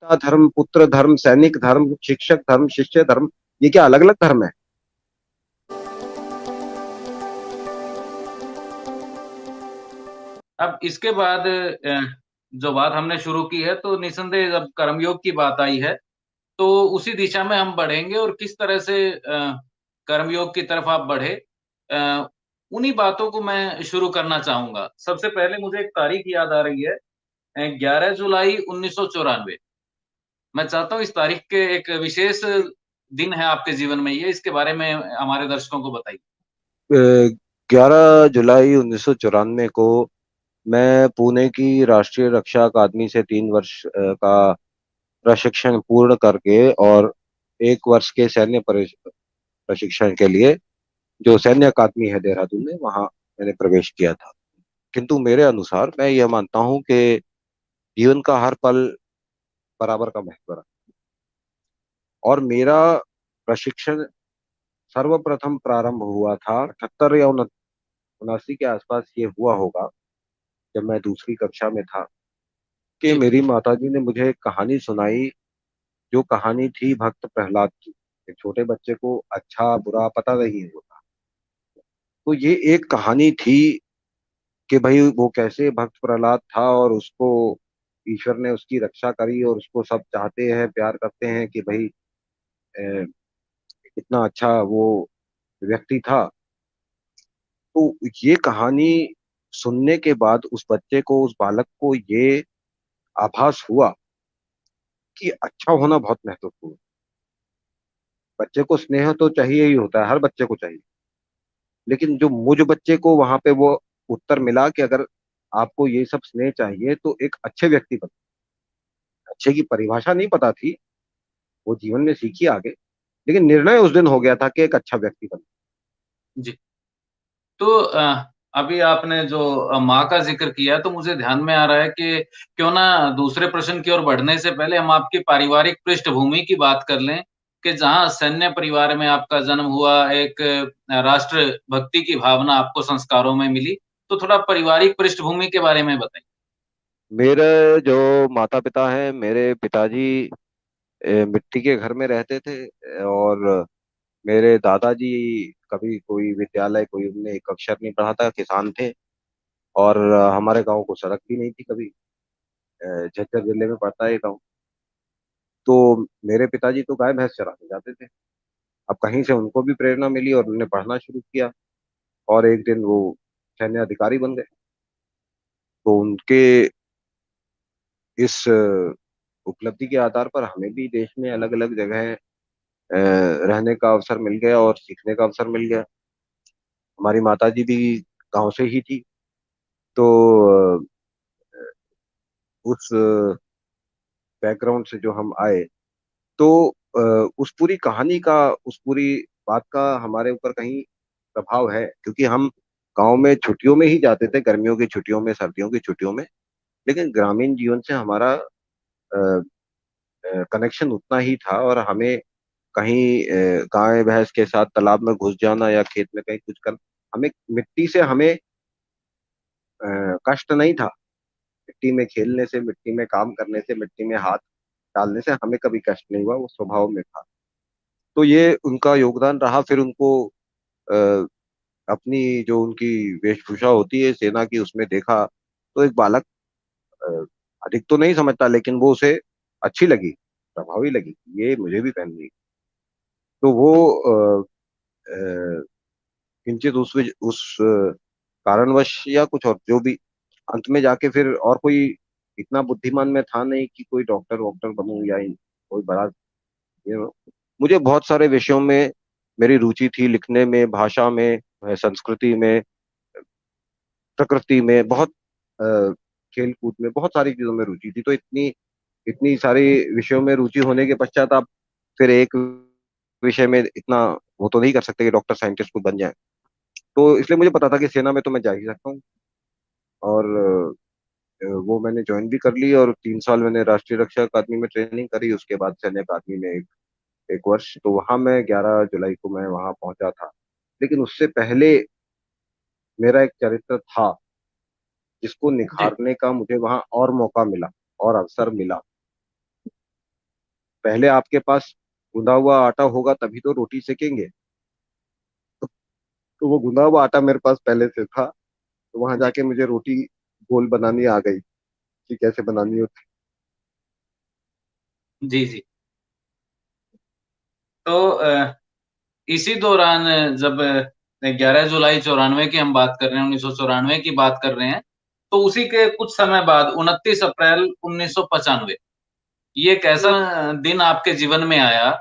पिता धर्म, पुत्र धर्म, सैनिक धर्म, शिक्षक धर्म, शिष्य धर्म, ये क्या अलग-अलग धर्म है? अब इसके बाद जो बात हमने शुरू की है तो निसंदेह जब कर्मयोग की बात आई है तो उसी दिशा में हम बढ़ेंगे और किस तरह से कर्मयोग की तरफ आप बढ़े उन्हीं बातों को मैं शुरू करना चाहूंगा। सबसे पहले मुझे एक तारीख याद आ रही है, 11 जुलाई 1994। मैं चाहता हूँ इस तारीख के एक विशेष दिन है आपके जीवन में, ये इसके बारे में हमारे दर्शकों को बताइए। 11 जुलाई 1994 को मैं पुणे की राष्ट्रीय रक्षा अकादमी से 3 वर्ष का प्रशिक्षण पूर्ण करके और 1 वर्ष के सैन्य प्रशिक्षण के लिए जो सैन्य अकादमी है देहरादून में, वहां मैंने प्रवेश किया था। किंतु मेरे अनुसार मैं यह मानता हूं कि जीवन का हर पल बराबर का महत्व रखता है। और मेरा प्रशिक्षण सर्वप्रथम प्रारंभ हुआ था 78 या 79 के आसपास, ये हुआ होगा, जब मैं दूसरी कक्षा में था कि जी। मेरी माताजी ने मुझे एक कहानी सुनाई, जो कहानी थी भक्त प्रहलाद की। एक छोटे बच्चे को अच्छा बुरा पता नहीं होता, तो ये एक कहानी थी कि भाई वो कैसे भक्त प्रहलाद था और उसको ईश्वर ने उसकी रक्षा करी, और उसको सब चाहते हैं, प्यार करते हैं कि भाई अ, इतना अच्छा वो व्यक्ति था। तो ये कहानी सुनने के बाद उस बच्चे को, उस बालक को ये आभास हुआ कि अच्छा होना बहुत महत्वपूर्ण है। बच्चे को स्नेह तो चाहिए ही होता है, हर बच्चे को चाहिए। लेकिन जो मुझ बच्चे को वहां पे वो उत्तर मिला कि अगर आपको ये सब स्नेह चाहिए तो एक अच्छे व्यक्ति बनो। अच्छे की परिभाषा नहीं पता थी, वो जीवन में सीखी आगे, लेकिन निर्णय उस दिन हो गया था कि एक अच्छा व्यक्ति बनो। जी। तो अभी आपने जो माँ का ज़िक्र किया तो मुझे ध्यान में आ रहा है कि क्यों ना दूसरे प्रश्न की ओर बढ़ने से पहले हम आपकी पारिवारिक पृष्ठभूमि की बात कर लें कि जहाँ सैन्य परिवार में आपका जन्म हुआ, एक राष्ट्र भक्ति की भावना आपको संस्कारों में मिली, तो थोड़ा पारिवारिक पृष्ठभूमि के बारे में बताइए? मेरे जो माता पिता हैं, मेरे पिताजी मिट्टी के घर में रहते थे, और मेरे दादाजी कभी कोई विद्यालय, कोई उनने एक अक्षर नहीं पढ़ा था, किसान थे। और हमारे गांव को सड़क भी नहीं थी कभी। झज्जर जिले में पड़ता है ये गाँव। तो मेरे पिताजी तो गाय भैंस चराने जाते थे। अब कहीं से उनको भी प्रेरणा मिली और उन्होंने पढ़ना शुरू किया, और एक दिन वो सैन्य अधिकारी बन गए। तो उनके इस उपलब्धि के आधार पर हमें भी देश में अलग अलग जगह रहने का अवसर मिल गया और सीखने का अवसर मिल गया। हमारी माताजी भी गांव से ही थी। तो उस बैकग्राउंड से जो हम आए, तो उस पूरी कहानी का, उस पूरी बात का हमारे ऊपर कहीं प्रभाव है, क्योंकि हम गांव में छुट्टियों में ही जाते थे, गर्मियों की छुट्टियों में, सर्दियों की छुट्टियों में। लेकिन ग्रामीण जीवन से हमारा कनेक्शन उतना ही था, और हमें कहीं गाय भैंस के साथ तालाब में घुस जाना या खेत में कहीं कुछ कर, हमें मिट्टी से हमें कष्ट नहीं था। मिट्टी में खेलने से, मिट्टी में काम करने से, मिट्टी में हाथ डालने से हमें कभी कष्ट नहीं हुआ, वो स्वभाव में था। तो ये उनका योगदान रहा। फिर उनको अ, अपनी जो उनकी वेशभूषा होती है सेना की, उसमें देखा तो एक बालक अ, अधिक तो नहीं समझता, लेकिन वो उसे अच्छी लगी, प्रभावी लगी, ये मुझे भी पहननी। तो वो किंचित उस कारणवश या कुछ और जो भी, अंत में जाके फिर और कोई इतना बुद्धिमान मैं था नहीं कि कोई डॉक्टर वॉक्टर बनूं या कोई बड़ा ये। मुझे बहुत सारे विषयों में मेरी रुचि थी, लिखने में, भाषा में, संस्कृति में, प्रकृति में, बहुत खेल कूद में, बहुत सारी चीजों में रुचि थी। तो इतनी इतनी सारी विषयों में रुचि होने के पश्चात आप फिर एक विषय में इतना वो तो नहीं कर सकते कि डॉक्टर साइंटिस्ट को बन जाए। तो इसलिए मुझे पता था कि सेना में तो मैं जा ही सकता हूँ। और वो मैंने ज्वाइन भी कर ली, और 3 साल मैंने राष्ट्रीय रक्षा अकादमी में ट्रेनिंग करी। उसके बाद सैन्य अकादमी में एक वर्ष, तो वहां मैं 11 जुलाई को मैं वहां पहुंचा था। लेकिन उससे पहले मेरा एक चरित्र था, जिसको जी। निखारने का मुझे वहां और मौका मिला और अवसर मिला। पहले आपके पास गूंदा हुआ आटा होगा तभी तो रोटी सेकेंगे। तो वो गूंदा हुआ आटा मेरे पास पहले से था, तो वहां जाके मुझे रोटी गोल बनानी आ गई कि कैसे बनानी होती। जी जी। तो इसी दौरान जब 11 जुलाई 94 की हम बात कर रहे हैं, 1994 की बात कर रहे हैं, तो उसी के कुछ समय बाद 29 अप्रैल 1995 ये एक ऐसा दिन आपके जीवन में आया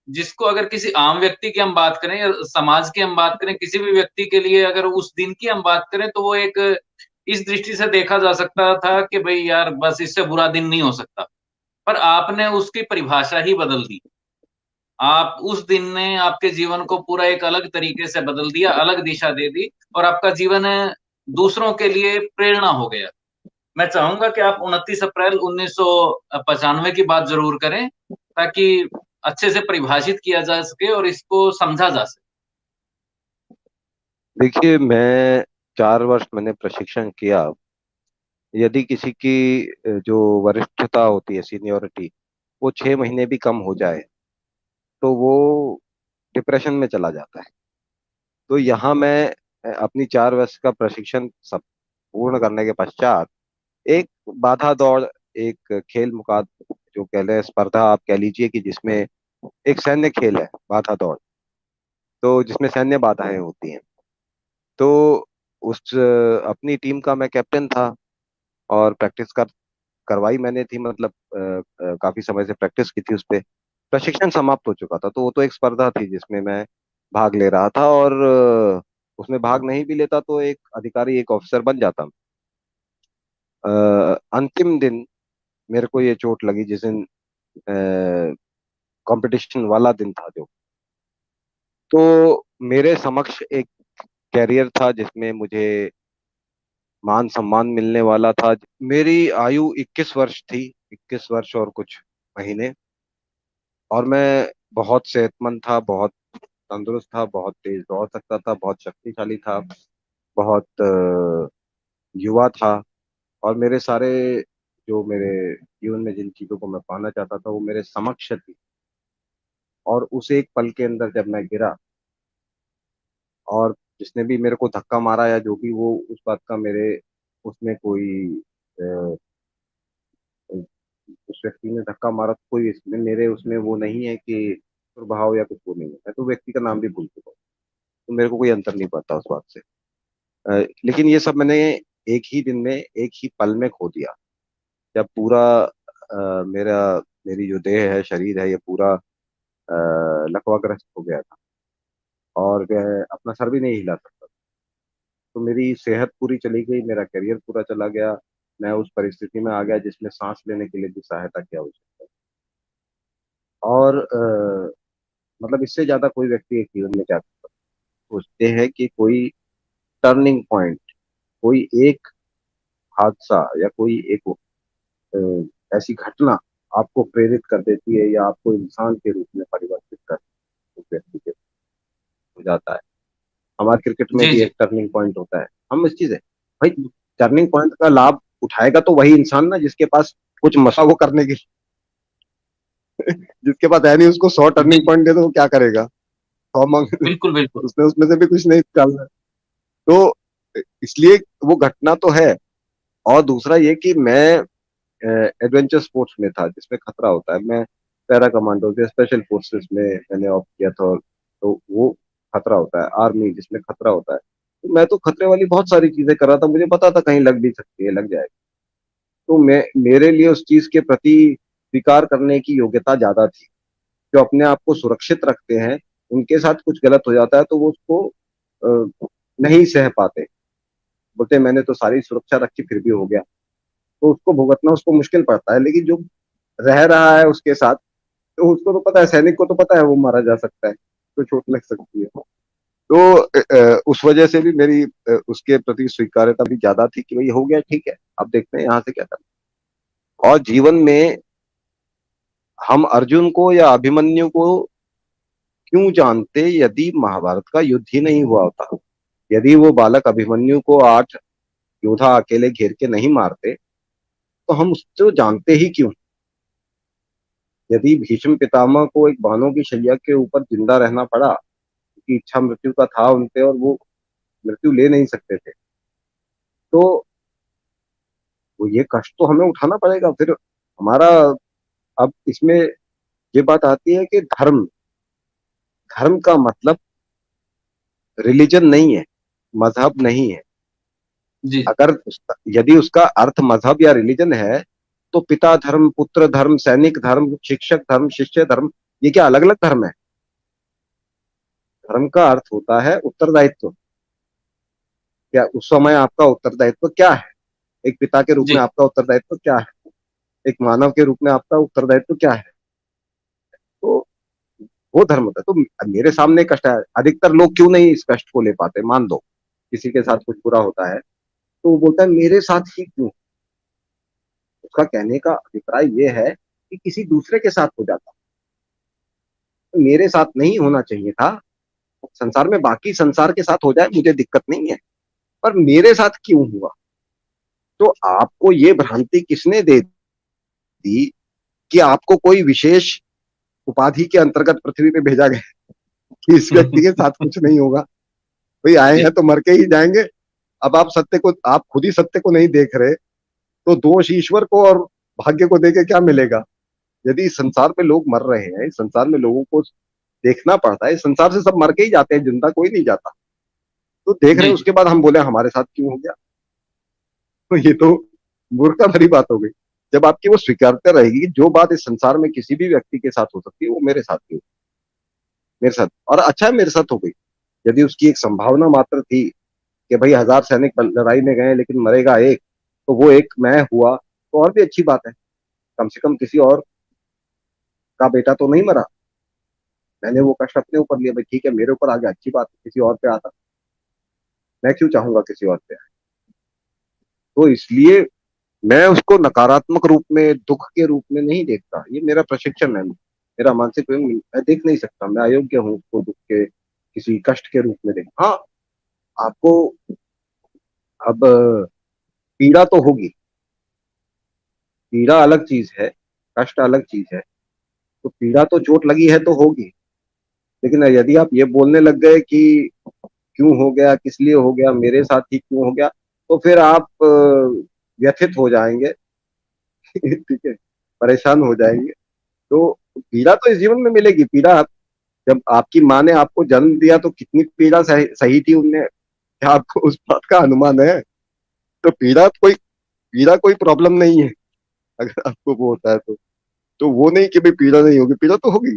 जिसको अगर किसी आम व्यक्ति की हम बात करें या समाज की हम बात करें, किसी भी व्यक्ति के लिए अगर उस दिन की हम बात करें तो वो एक इस दृष्टि से देखा जा सकता था कि भई यार बस इससे बुरा दिन नहीं हो सकता। पर आपने उसकी परिभाषा ही बदल दी। आप उस दिन ने आपके जीवन को पूरा एक अलग तरीके से बदल दिया, अलग दिशा दे दी और आपका जीवन दूसरों के लिए प्रेरणा हो गया। मैं चाहूँगा कि आप 29 अप्रैल 1995 की बात ज़रूर करें, ताकि अच्छे से परिभाषित किया जा सके और इसको समझा जा सके। देखिए, मैं 4 वर्ष मैंने प्रशिक्षण किया। यदि किसी की जो वरिष्ठता होती है, सीनियोरिटी, वो 6 महीने भी कम हो जाए तो वो डिप्रेशन में चला जाता है। तो यहाँ मैं अपनी 4 वर्ष का प्रशिक्षण सब पूर्ण करने के पश्चात एक बाधा दौड़, एक खेल मुकाबला, जो कह लें स्पर्धा आप कह लीजिए, कि जिसमें एक सैन्य खेल है बाधा दौड़, तो जिसमें सैन्य बाधाएं होती हैं। तो उस अपनी टीम का मैं कैप्टन था और प्रैक्टिस करवाई मैंने थी, मतलब काफी समय से प्रैक्टिस की थी उस पे। प्रशिक्षण समाप्त हो चुका था, तो वो तो एक स्पर्धा थी जिसमें मैं भाग ले रहा था, और उसमें भाग नहीं भी लेता तो एक अधिकारी, एक ऑफिसर बन जाता। अंतिम दिन मेरे को ये चोट लगी जिस दिन कंपटीशन वाला दिन था जो। तो मेरे समक्ष एक कैरियर था जिसमें मुझे मान सम्मान मिलने वाला था। मेरी आयु 21 वर्ष थी, 21 वर्ष और कुछ महीने। और मैं बहुत सेहतमंद था, बहुत तंदुरुस्त था, बहुत तेज दौड़ सकता था, बहुत शक्तिशाली था, बहुत युवा था। और मेरे सारे, जो मेरे जीवन में जिन चीजों को मैं पाना चाहता था वो मेरे समक्ष थी। और उस एक पल के अंदर जब मैं गिरा, और जिसने भी मेरे को धक्का मारा या जो भी, वो उस बात का मेरे उसमें कोई अ, उस व्यक्ति ने धक्का मारा तो कोई इसमें मेरे उसमें वो नहीं है कि प्रभाव या कुछ, वो नहीं है। मैं तो व्यक्ति का नाम भी भूल चुका हूँ, तो मेरे को कोई अंतर नहीं पड़ता उस बात से। लेकिन ये सब मैंने एक ही दिन में, एक ही पल में खो दिया, जब पूरा मेरा, मेरी जो देह है, शरीर है, ये पूरा लकवाग्रस्त हो गया था, और मैं अपना सर भी नहीं हिला सकता। तो मेरी सेहत पूरी चली गई, मेरा करियर पूरा चला गया। मैं उस परिस्थिति में आ गया जिसमें सांस लेने के लिए भी सहायता की आवश्यकता है। और मतलब इससे ज्यादा कोई व्यक्ति एक जीवन में क्या सोचते हैं कि कोई टर्निंग पॉइंट, कोई एक हादसा या कोई एक ऐसी घटना आपको प्रेरित कर देती है या आपको इंसान के रूप में परिवर्तित कर उस व्यक्ति के हो जाता है। हमारे क्रिकेट में जी, भी जी। एक टर्निंग पॉइंट होता है, हम इस चीज है भाई। टर्निंग पॉइंट का लाभ उठाएगा तो वही इंसान ना जिसके पास कुछ मसा वो करने की, जिसके पास है नहीं, उसको 100 टर्निंग जी, पॉइंट दे दो, वो क्या करेगा? 100 बिल्कुल, बिल्कुल। उसने उसमें से भी कुछ नहीं निकालना है। तो इसलिए वो घटना तो है। और दूसरा ये कि मैं एडवेंचर स्पोर्ट्स में था जिसमें खतरा होता है। मैं पैरा कमांडो या स्पेशल फोर्सेस में मैंने ऑप्ट किया था, तो वो खतरा होता है। आर्मी जिसमें खतरा होता है, तो मैं तो खतरे वाली बहुत सारी चीजें कर रहा था, मुझे पता था कहीं लग भी सकती है, लग जाएगी। तो मैं, मेरे लिए उस चीज के प्रति स्वीकार करने की योग्यता ज्यादा थी। जो अपने आप को सुरक्षित रखते हैं, उनके साथ कुछ गलत हो जाता है तो वो उसको नहीं सह पाते। बोलते मैंने तो सारी सुरक्षा रखी फिर भी हो गया, तो उसको भुगतना उसको मुश्किल पड़ता है। लेकिन जो रह रहा है उसके साथ, तो उसको तो पता है, सैनिक को तो पता है वो मारा जा सकता है, तो चोट लग सकती है। तो उस वजह से भी मेरी उसके प्रति स्वीकार्यता भी ज्यादा थी कि भाई हो गया, ठीक है, अब देखते हैं यहाँ से क्या करना। और जीवन में हम अर्जुन को या अभिमन्यु को क्यों जानते यदि महाभारत का युद्ध ही नहीं हुआ होता? यदि वो बालक अभिमन्यु को 8 योद्धा अकेले घेर के नहीं मारते, तो हम उसको जानते ही क्यों? यदि भीष्म पितामह को एक बानों की शैया के ऊपर जिंदा रहना पड़ा, उनकी इच्छा मृत्यु का था उनपे और वो मृत्यु ले नहीं सकते थे, तो वो ये कष्ट तो हमें उठाना पड़ेगा फिर। हमारा अब इसमें ये बात आती है कि धर्म, धर्म का मतलब रिलीजन नहीं है, मजहब नहीं है। जी अगर यदि उसका अर्थ मजहब या रिलीजन है, तो पिता धर्म, पुत्र धर्म, सैनिक धर्म, शिक्षक धर्म, शिष्य धर्म, ये क्या अलग अलग धर्म है? धर्म का अर्थ होता है उत्तरदायित्व। क्या उस समय आपका उत्तरदायित्व क्या है? एक पिता के रूप जी में आपका उत्तरदायित्व क्या है? एक मानव के रूप में आपका उत्तरदायित्व क्या है? तो वो धर्म होता है। तो मेरे सामने कष्ट है, अधिकतर लोग क्यों नहीं इस कष्ट को ले पाते? मान लो किसी के साथ कुछ बुरा होता है, तो वो बोलता है मेरे साथ ही क्यों। उसका कहने का अभिप्राय ये है कि किसी दूसरे के साथ हो जाता, तो मेरे साथ नहीं होना चाहिए था। संसार में बाकी संसार के साथ हो जाए मुझे दिक्कत नहीं है, पर मेरे साथ क्यों हुआ? तो आपको ये भ्रांति किसने दे दी कि आपको कोई विशेष उपाधि के अंतर्गत पृथ्वी पे भेजा गया कि इस व्यक्ति के साथ कुछ नहीं होगा? भाई आए जी हैं तो मर के ही जाएंगे। अब आप सत्य को, आप खुद ही सत्य को नहीं देख रहे, तो दोष ईश्वर को और भाग्य को देके क्या मिलेगा? यदि इस संसार में लोग मर रहे हैं, इस संसार में लोगों को देखना पड़ता है, इस संसार से सब मर के ही जाते हैं, जिंदा कोई नहीं जाता। तो देख रहे जी हैं, जी उसके बाद हम बोले हमारे साथ क्यों हो गया? तो ये तो मूर्खता भरी बात हो गई। जब आपकी वो स्वीकारता रहेगी कि जो बात इस संसार में किसी भी व्यक्ति के साथ हो सकती है वो मेरे साथ भी हो, मेरे साथ, और अच्छा है मेरे साथ हो गई। यदि उसकी एक संभावना मात्र थी कि भाई 1000 सैनिक लड़ाई में गए लेकिन मरेगा एक, तो वो एक मैं हुआ, तो और भी अच्छी बात है। कम से कम किसी और का बेटा तो नहीं मरा। मैंने वो कष्ट अपने ऊपर लिया, भाई ठीक है मेरे ऊपर आ गया, अच्छी बात है, किसी और पे आता, मैं क्यों चाहूंगा किसी और पे आए? तो इसलिए मैं उसको नकारात्मक रूप में, दुख के रूप में नहीं देखता। ये मेरा प्रशिक्षण है, मेरा मानसिक मैं देख नहीं सकता, मैं अयोग्य हूँ उसको दुख के, किसी कष्ट के रूप में देख। हाँ, आपको अब पीड़ा तो होगी, पीड़ा अलग चीज है, कष्ट अलग चीज है। तो पीड़ा तो, चोट लगी है तो होगी, लेकिन यदि आप ये बोलने लग गए कि क्यों हो गया, किस लिए हो गया, मेरे साथ ही क्यों हो गया, तो फिर आप व्यथित हो जाएंगे। ठीक है, परेशान हो जाएंगे। तो पीड़ा तो इस जीवन में मिलेगी। पीड़ा, जब आपकी माँ ने आपको जन्म दिया तो कितनी पीड़ा सही थी उनने, क्या आपको उस बात का अनुमान है? तो पीड़ा कोई प्रॉब्लम नहीं है। अगर आपको वो होता है तो वो नहीं कि भाई पीड़ा नहीं होगी, पीड़ा तो होगी।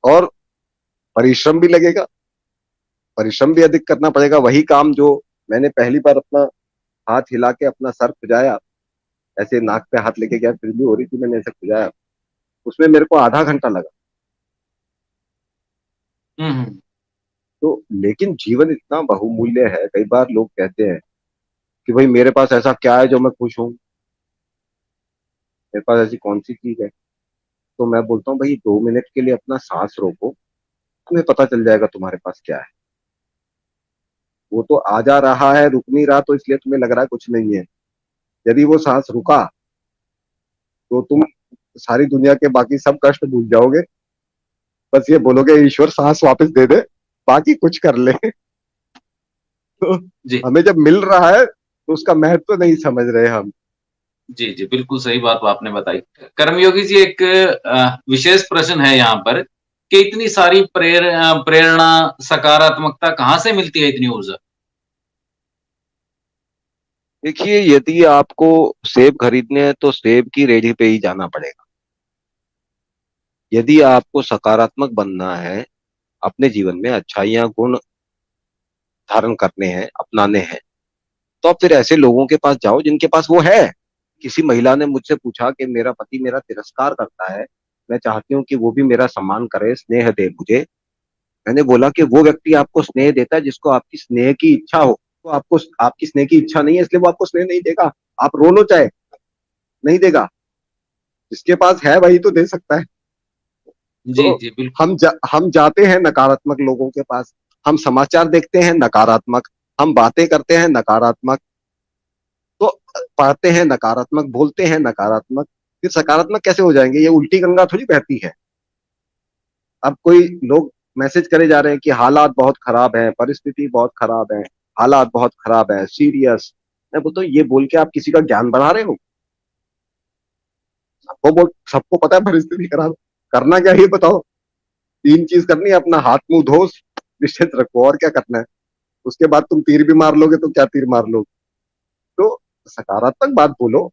और परिश्रम भी लगेगा, परिश्रम भी अधिक करना पड़ेगा। वही काम जो मैंने पहली बार अपना हाथ हिला के अपना सर खुजाया, ऐसे नाक पे हाथ लेके गया, फिर भी हो रही थी, मैंने ऐसे खुजाया, उसमें मेरे को आधा घंटा लगा। हम्म। तो लेकिन जीवन इतना बहुमूल्य है। कई बार लोग कहते हैं कि भाई मेरे पास ऐसा क्या है जो मैं खुश हूँ, मेरे पास ऐसी कौन सी चीज है? तो मैं बोलता हूँ भाई 2 मिनट के लिए अपना सांस रोको, तुम्हें पता चल जाएगा तुम्हारे पास क्या है। वो तो आ जा रहा है, रुक नहीं रहा, तो इसलिए तुम्हें लग रहा है कुछ नहीं है। यदि वो सांस रुका, तो तुम सारी दुनिया के बाकी सब कष्ट भूल जाओगे। बस ये बोलोगे ईश्वर सांस वापस दे दे, बाकी कुछ कर ले। तो जी हमें जब मिल रहा है तो उसका महत्व नहीं समझ रहे हम। जी जी बिल्कुल सही बात आपने बताई। कर्मयोगी जी, एक विशेष प्रश्न है यहाँ पर कि इतनी सारी प्रेरणा, सकारात्मकता कहाँ से मिलती है, इतनी ऊर्जा? देखिए, यदि आपको सेब खरीदने हैं तो सेब की रेडी पे ही जाना पड़ेगा। यदि आपको सकारात्मक बनना है, अपने जीवन में अच्छाइयाँ गुण धारण करने हैं, अपनाने हैं, तो आप फिर ऐसे लोगों के पास जाओ जिनके पास वो है। किसी महिला ने मुझसे पूछा कि मेरा पति मेरा तिरस्कार करता है, मैं चाहती हूँ कि वो भी मेरा सम्मान करे, स्नेह दे मुझे। मैंने बोला कि वो व्यक्ति आपको स्नेह देता है जिसको आपकी स्नेह की इच्छा हो। तो आपको आपकी स्नेह की इच्छा नहीं है, इसलिए वो आपको स्नेह नहीं देगा। आप रो लो चाहे, नहीं देगा। जिसके पास है वही तो दे सकता है। जी तो जी बिल्कुल। हम जाते हैं नकारात्मक लोगों के पास, हम समाचार देखते हैं नकारात्मक, हम बातें करते हैं नकारात्मक, तो पढ़ते हैं नकारात्मक, बोलते हैं नकारात्मक, फिर सकारात्मक कैसे हो जाएंगे? ये उल्टी गंगा थोड़ी बहती है। अब कोई लोग मैसेज करे जा रहे हैं कि हालात बहुत खराब है, परिस्थिति बहुत खराब है, हालात बहुत खराब है, सीरियस। मैं बोलता हूँ, ये बोल के आप किसी का ज्ञान बढ़ा रहे हो? सबको पता है परिस्थिति खराब है। करना क्या है ये बताओ? तीन चीज करनी है, अपना हाथ मुंह धो, डिस्टेंस रखो, और क्या करना है? उसके बाद तुम तीर भी मार लोगे तो क्या तीर मार लोगे? तो सकारात्मक बात बोलो।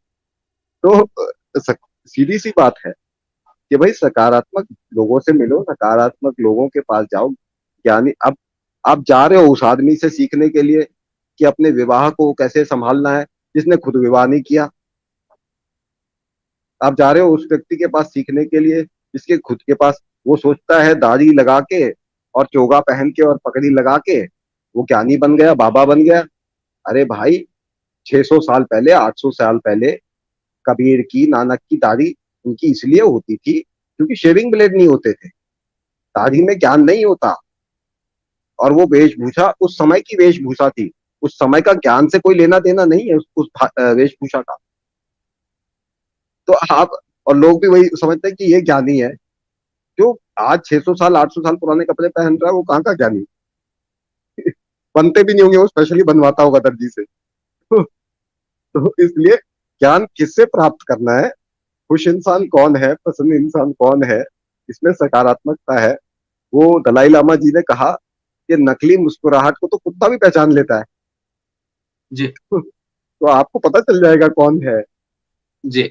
तो सीधी सी बात है कि भाई सकारात्मक लोगों से मिलो, सकारात्मक लोगों के पास जाओ। ज्ञानी, अब आप जा रहे हो उस आदमी से सीखने के लिए कि अपने विवाह को कैसे संभालना है, जिसने खुद विवाह नहीं किया। आप जा रहे हो उस व्यक्ति के पास सीखने के लिए जिसके खुद के पास, वो सोचता है दाढ़ी लगा के और चोगा पहन के और पगड़ी लगा के वो ज्ञानी बन गया, बाबा बन गया। अरे भाई, 600 साल पहले, 800 साल पहले कबीर की, नानक की दाढ़ी उनकी इसलिए होती थी क्योंकि शेविंग ब्लेड नहीं होते थे। दाढ़ी में ज्ञान नहीं होता। और वो वेशभूषा उस समय की वेशभूषा थी। उस समय का ज्ञान से कोई लेना देना नहीं है उस वेशभूषा का। तो आप, और लोग भी वही समझते हैं कि ये ज्ञानी है। जो आज 600 साल 800 साल पुराने कपड़े पहन रहा है वो कहाँ का ज्ञानी? बनते भी नहीं होंगे, वो स्पेशली बनवाता होगा दर्जी से। तो इसलिए ज्ञान किससे प्राप्त करना है, खुश इंसान कौन है, प्रसन्न इंसान कौन है, इसमें सकारात्मकता है। वो दलाई लामा जी ने कहा कि नकली मुस्कुराहट को तो कुत्ता भी पहचान लेता है। जी तो आपको पता चल जाएगा कौन है। जी।